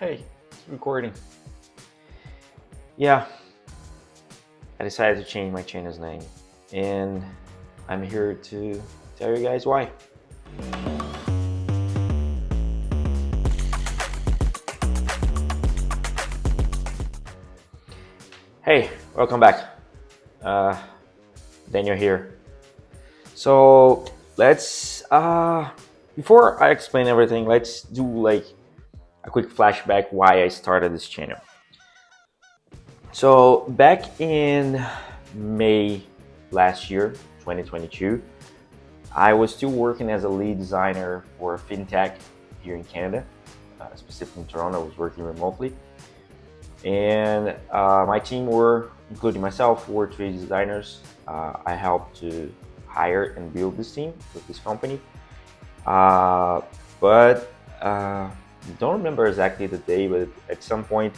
Hey, it's recording. Yeah, I decided to change my channel's name, and I'm here to tell you guys why. Hey, welcome back. Uh, Daniel here. So let's before I explain everything, let's do like a quick flashback why I started this channel. So back in May last year, 2022, I was still working as a lead designer for fintech here in Canada, specifically in Toronto. I was working remotely, and my team were, including myself, were three designers. I helped to hire and build this team with this company, but don't remember exactly the day, but at some point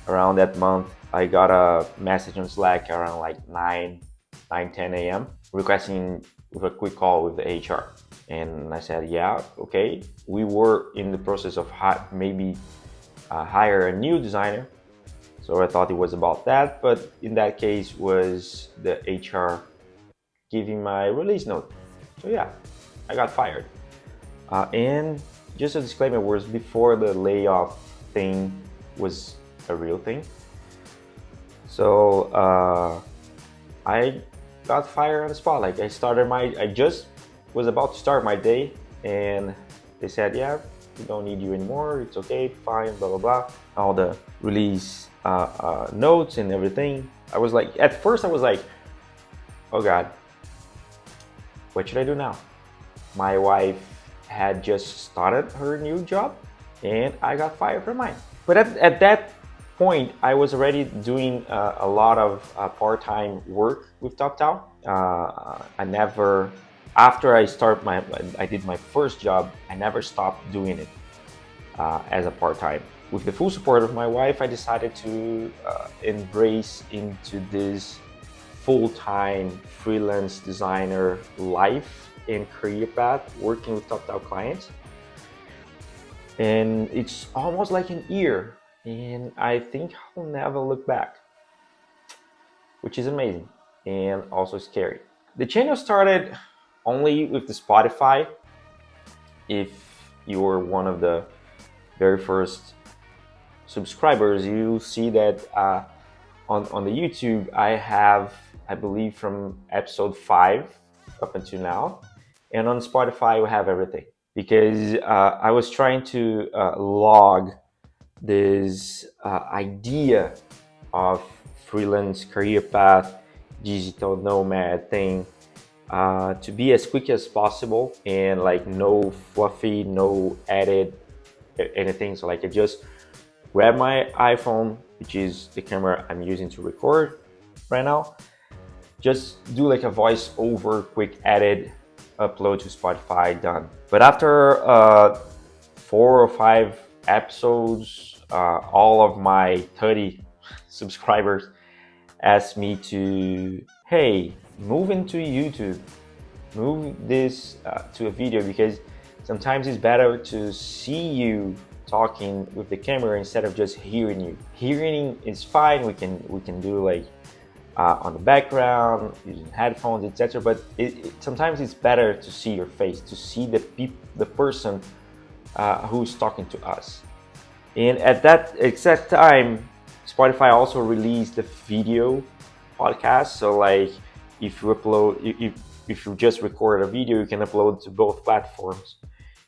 around that month, I got a message on Slack around like 10 a.m. requesting with a quick call with the HR. And I said, yeah, okay. We were in the process of hire a new designer. So I thought it was about that, but in that case was the HR giving my release note. So yeah, I got fired. And just a disclaimer, was before the layoff thing was a real thing. So I got fired on the spot. Like I just was about to start my day, and they said, "Yeah, we don't need you anymore. It's okay, fine, blah blah blah." All the release notes and everything. I was like, at first, I was like, "Oh God, what should I do now?" My wife had just started her new job, and I got fired from mine. But at that point, I was already doing a lot of part-time work with Toptal. I never, after I did my first job, I never stopped doing it as a part-time. With the full support of my wife, I decided to embrace into this full-time freelance designer life and career path, working with Toptal clients. And it's almost like an year, and I think I'll never look back, which is amazing and also scary. The channel started only with the Spotify. If you were one of the very first subscribers, you see that on the YouTube I have, I believe, from episode 5 up until now, and on Spotify we have everything, because I was trying to log this idea of freelance career path, digital nomad thing, to be as quick as possible, and like no fluffy, no edit, anything. So like I just grab my iPhone, which is the camera I'm using to record right now, just do like a voice over, quick edit, upload to Spotify, done. But after 4 or 5 episodes, all of my 30 subscribers asked me to, hey, move into YouTube, move this to a video, because sometimes it's better to see you talking with the camera instead of just hearing you. Hearing is fine, we can do like on the background using headphones, etc. But sometimes it's better to see your face, to see the person who's talking to us. And at that exact time, Spotify also released the video podcast. So like if you upload, if you just record a video, you can upload to both platforms.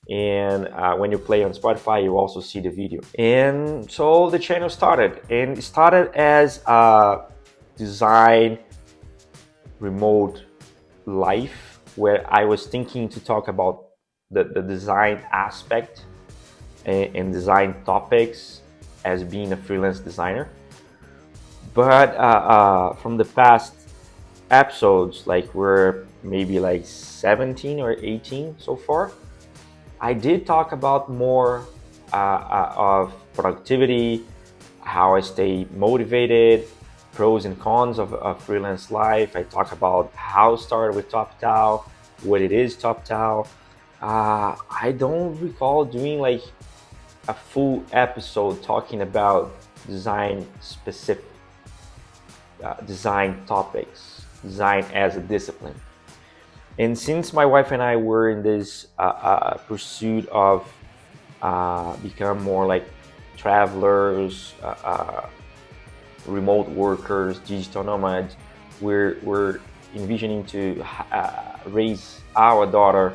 And when you play on Spotify, you also see the video. And so the channel started, and it started as a design remote life, where I was thinking to talk about the design aspect and design topics as being a freelance designer. But from the past episodes, like we're maybe like 17 or 18 so far, I did talk about more of productivity, how I stay motivated, pros and cons of freelance life. I talk about how I started with Toptal, what it is Toptal. I don't recall doing like a full episode talking about design specific, design topics, design as a discipline. And since my wife and I were in this pursuit of become more like travelers, remote workers, digital nomads, we're envisioning to raise our daughter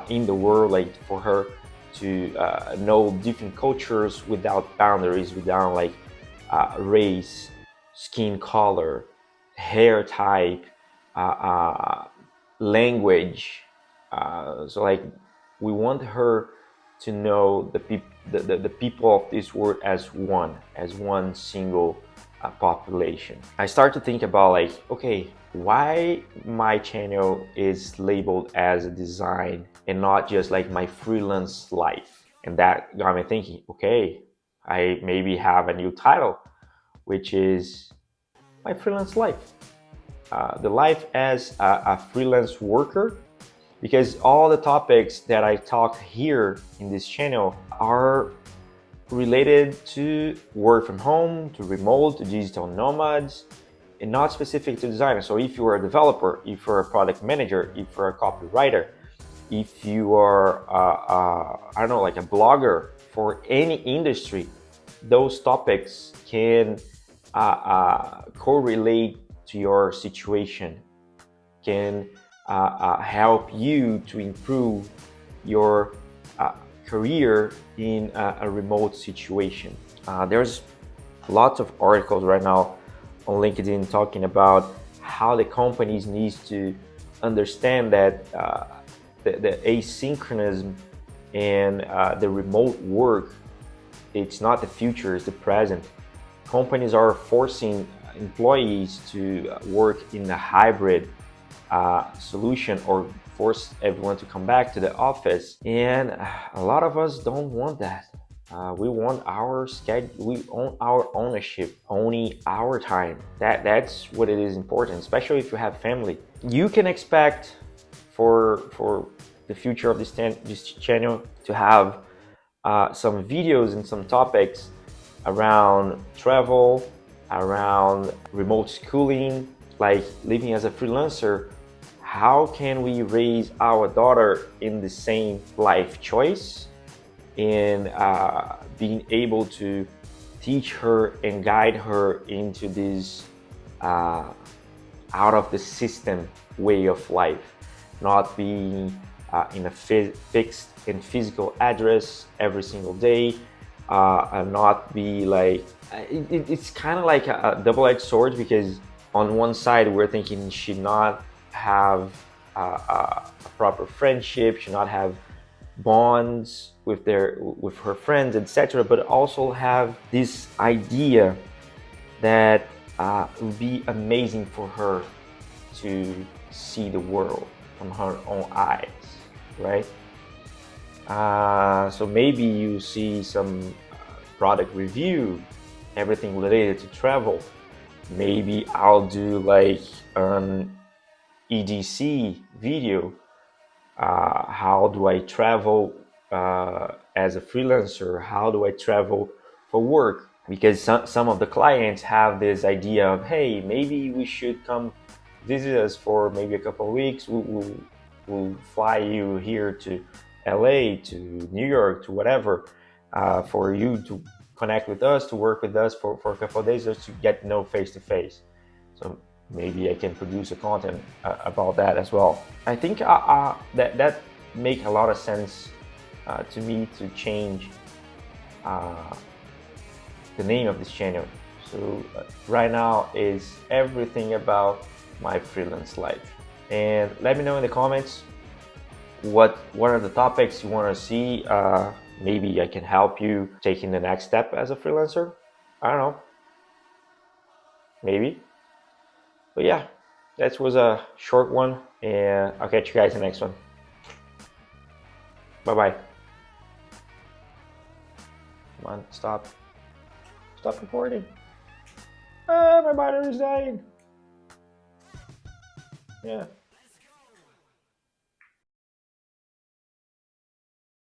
in the world, like for her to know different cultures without boundaries, without like race, skin color, hair type, language. So like we want her to know the people of this world as one single population. I start to think about like, okay, why my channel is labeled as a design and not just like my freelance life. And that got me thinking, okay, I maybe have a new title, which is my freelance life. The life as a freelance worker, because all the topics that I talk here in this channel are related to work from home, to remote, to digital nomads, and not specific to design. So if you are a developer, if you're a product manager, if you're a copywriter, if you are, I don't know, like a blogger for any industry, those topics can correlate to your situation, can help you to improve your career in a remote situation. There's lots of articles right now on LinkedIn talking about how the companies need to understand that the asynchronism and the remote work, it's not the future, it's the present. Companies are forcing employees to work in a hybrid solution, or force everyone to come back to the office, and a lot of us don't want that. We want our schedule, we own our ownership, owning our time. That's what it is important, especially if you have family. You can expect for the future of this channel to have some videos and some topics around travel, around remote schooling, like living as a freelancer. How can we raise our daughter in the same life choice, and being able to teach her and guide her into this out of the system way of life, not being in a fixed and physical address every single day, and not be like, it's kind of like a double-edged sword, because on one side we're thinking she not have a proper friendship, should not have bonds with her friends, etc., but also have this idea that it would be amazing for her to see the world from her own eyes, right? So maybe you see some product review, everything related to travel. Maybe I'll do like an EDC video. How do I travel as a freelancer? How do I travel for work? Because some of the clients have this idea of, hey, maybe we should come visit us for maybe a couple of weeks. We'll fly you here to LA, to New York, to whatever, for you to connect with us, to work with us for a couple of days, just to get to know face to face. So maybe I can produce a content about that as well. I think that make a lot of sense to me to change the name of this channel. So right now is everything about my freelance life. And let me know in the comments what are the topics you want to see. Maybe I can help you taking the next step as a freelancer. I don't know, maybe. But yeah, that was a short one, and I'll catch you guys in the next one. Bye bye. Come on, stop recording. My battery is dying. Yeah.